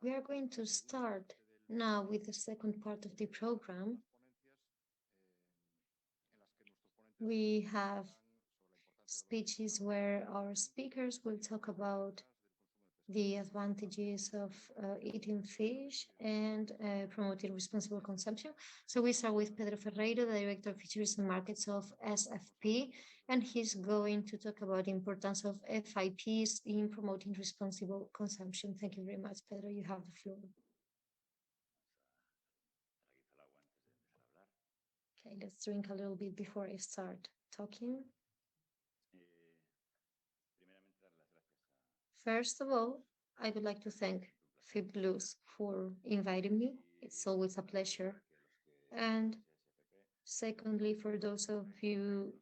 We are going to start now with the second part of the program. We have speeches where our speakers will talk about the advantages of eating fish and promoting responsible consumption. So we start with Pedro Ferreiro, the Director of Fisheries and Markets of SFP, and he's going to talk about the importance of FIPs in promoting responsible consumption. Thank you very much, Pedro. You have the floor. Okay, let's drink a little bit before I start talking. First of all, I would like to thank FIP BLUES for inviting me. It's always a pleasure. And secondly, for those of you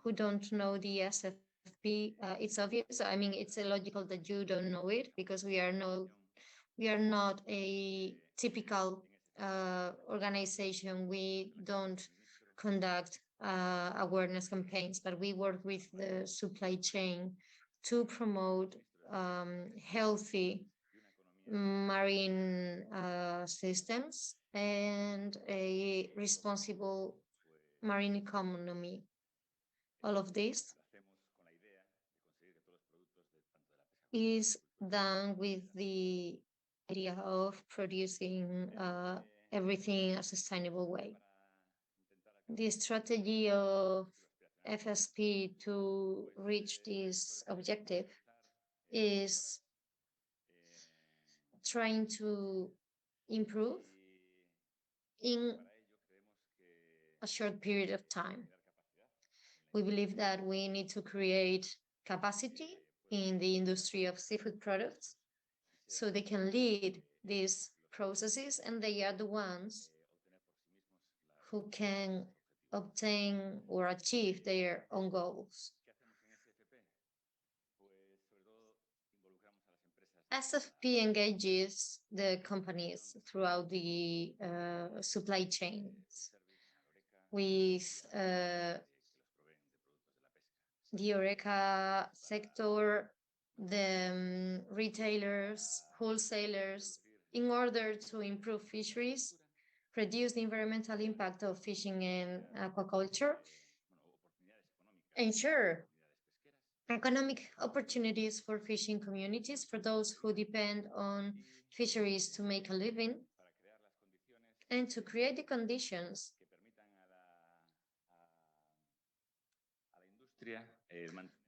who don't know the SFP, it's obvious. I mean, it's illogical that you don't know it because we are not a typical organization. We don't conduct awareness campaigns, but we work with the supply chain to promote healthy marine systems and a responsible marine economy. All of this is done with the idea of producing everything a sustainable way. The strategy of FSP to reach this objective is trying to improve in a short period of time. We believe that we need to create capacity in the industry of seafood products so they can lead these processes, and they are the ones who can obtain or achieve their own goals. SFP engages the companies throughout the supply chains with the HoReCa sector, the retailers, wholesalers, in order to improve fisheries, reduce the environmental impact of fishing and aquaculture, ensure economic opportunities for fishing communities for those who depend on fisheries to make a living, and to create the conditions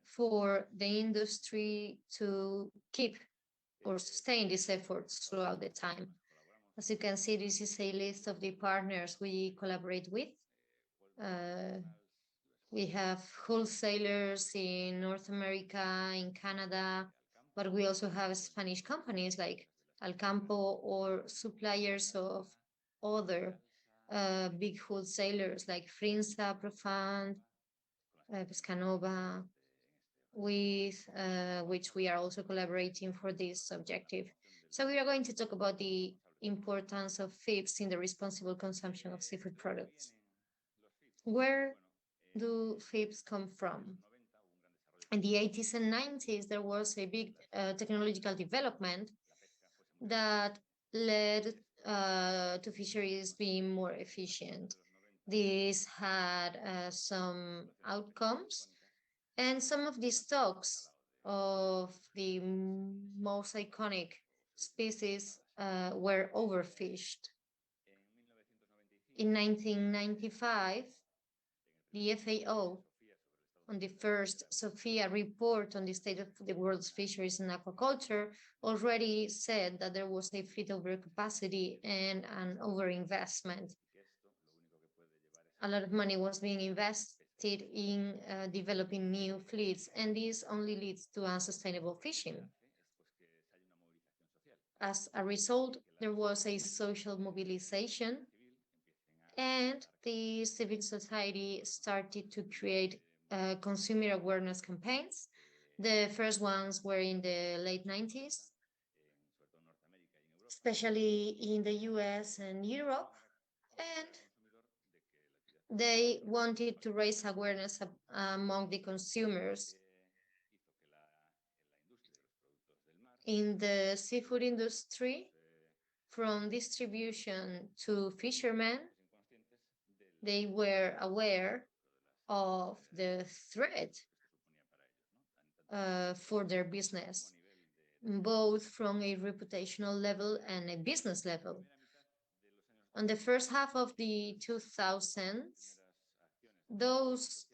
for the industry to keep or sustain these efforts throughout the time. As you can see, this is a list of the partners we collaborate with. We have wholesalers in North America, in Canada, but we also have Spanish companies like Alcampo or suppliers of other big wholesalers like Frinsa, Profund, Pescanova, with which we are also collaborating for this objective. So we are going to talk about the importance of FIPs in the responsible consumption of seafood products. Where do FIPs come from? In the 80s and 90s, there was a big technological development that led to fisheries being more efficient. This had some outcomes, and some of the stocks of the most iconic species were overfished. In 1995, the FAO, on the first Sophia report on the state of the world's fisheries and aquaculture, already said that there was a fleet overcapacity and an overinvestment. A lot of money was being invested in developing new fleets, and this only leads to unsustainable fishing. As a result, there was a social mobilization, and the civil society started to create consumer awareness campaigns. The first ones were in the late 90s, especially in the US and Europe, and they wanted to raise awareness among the consumers. In the seafood industry, from distribution to fishermen, they were aware of the threat for their business, both from a reputational level and a business level. On the first half of the 2000s, those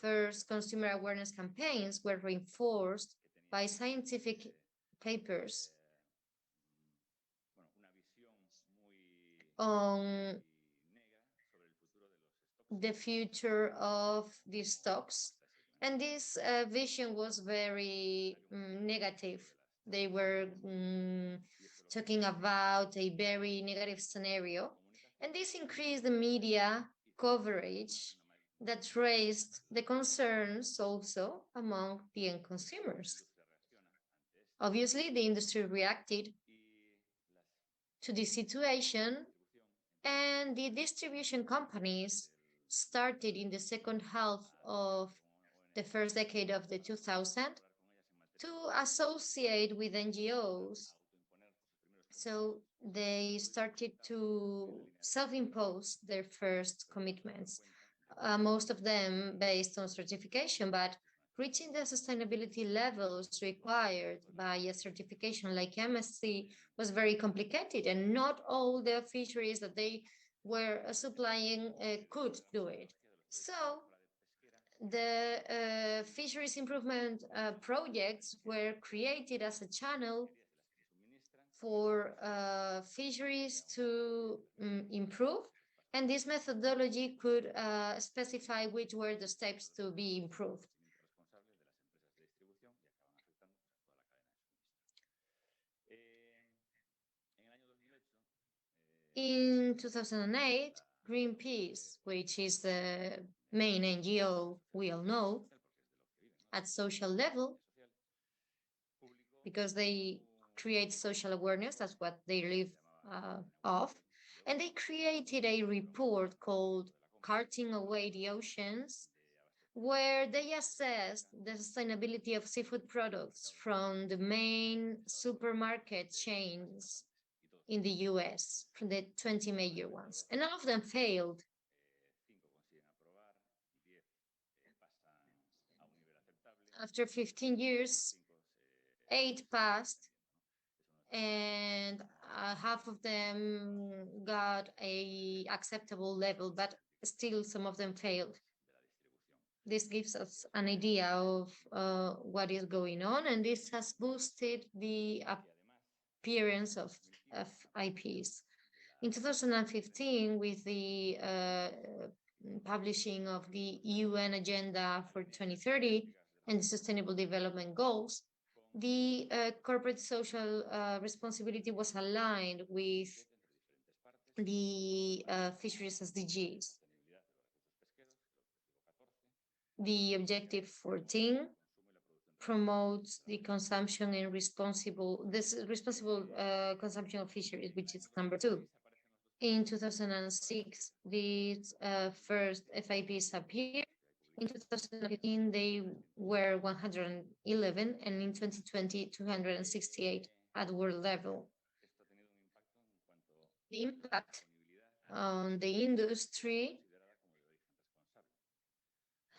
first consumer awareness campaigns were reinforced by scientific papers on the future of these stocks. And this vision was very negative. They were talking about a very negative scenario. And this increased the media coverage that raised the concerns also among the end consumers. Obviously, the industry reacted to the situation, and the distribution companies started in the second half of the first decade of the 2000 to associate with NGOs. So they started to self-impose their first commitments, most of them based on certification, but reaching the sustainability levels required by a certification like MSC was very complicated, and not all the fisheries that they were supplying could do it. So the fisheries improvement projects were created as a channel for fisheries to improve. And this methodology could specify which were the steps to be improved. In 2008, Greenpeace, which is the main NGO we all know at social level, because they create social awareness, that's what they live off. And they created a report called Carting Away the Oceans, where they assessed the sustainability of seafood products from the main supermarket chains in the US, from the 20 major ones. And all of them failed. After 15 years, 8 passed, and half of them got a acceptable level, but still some of them failed. This gives us an idea of what is going on, and this has boosted the appearance of FIPs. In 2015, with the publishing of the UN Agenda for 2030 and the Sustainable Development Goals, the corporate social responsibility was aligned with the fisheries SDGs. The objective 14 promotes the consumption and responsible consumption of fisheries, which is number 2. In 2006, these first FIPs appeared. In 2015, they were 111, and in 2020, 268 at world level. The impact on the industry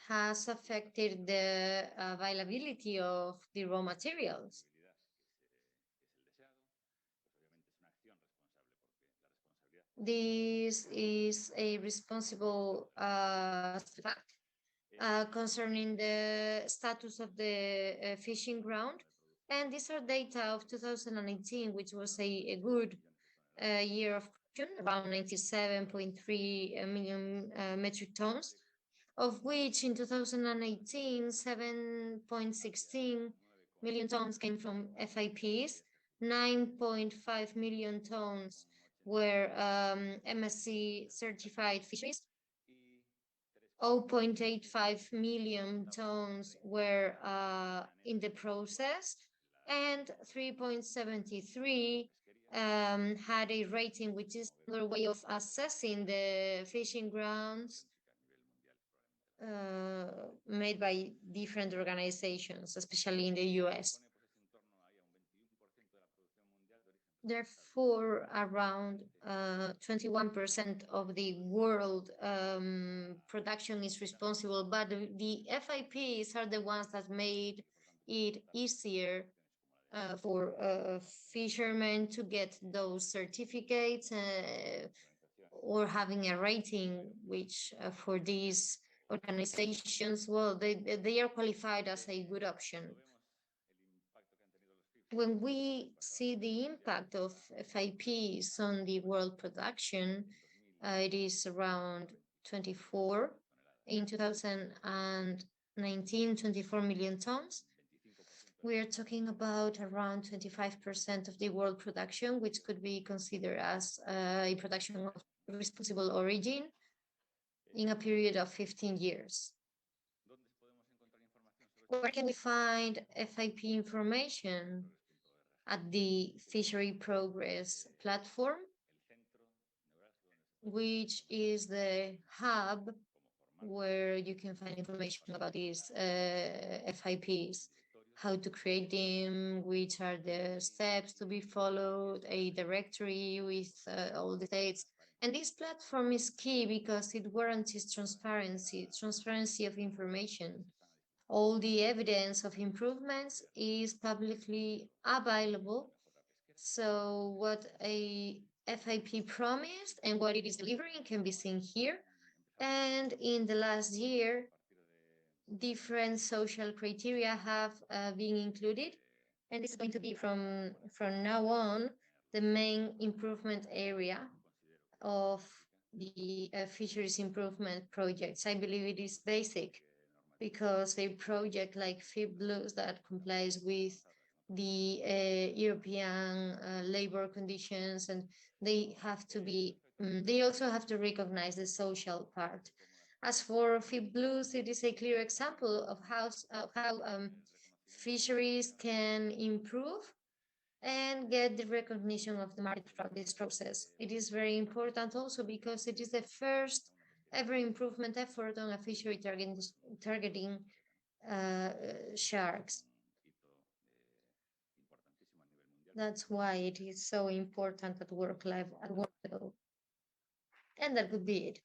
has affected the availability of the raw materials. This is a responsible fact concerning the status of the fishing ground. And these are data of 2018, which was a good year of production, around 97.3 million metric tons, of which in 2018, 7.16 million tons came from FIPs, 9.5 million tons were MSC certified fisheries, 0.85 million tons were in the process, and 3.73 had a rating, which is another way of assessing the fishing grounds made by different organizations, especially in the US. Therefore, around 21% of the world production is responsible, but the FIPs are the ones that made it easier for fishermen to get those certificates or having a rating, which for these organizations, well, they are qualified as a good option. When we see the impact of FIPs on the world production, it is around 24 in 2019, 24 million tons. We are talking about around 25% of the world production, which could be considered as a production of responsible origin in a period of 15 years. Where can we find FIP information? At the Fishery Progress platform, which is the hub where you can find information about these FIPs, how to create them, which are the steps to be followed, a directory with all the dates. And this platform is key because it guarantees transparency of information. All the evidence of improvements is publicly available. So what a FIP promised and what it is delivering can be seen here. And in the last year, different social criteria have been included. And this is going to be from now on the main improvement area of the fisheries improvement projects. I believe it is basic because a project like FIP BLUES that complies with the European labor conditions, and they have to be, they also have to recognize the social part. As for FIP BLUES, it is a clear example of how fisheries can improve and get the recognition of the market from this process. It is very important also because it is the first ever improvement effort on a fishery targeting sharks. That's why it is so important at work level. And that would be it.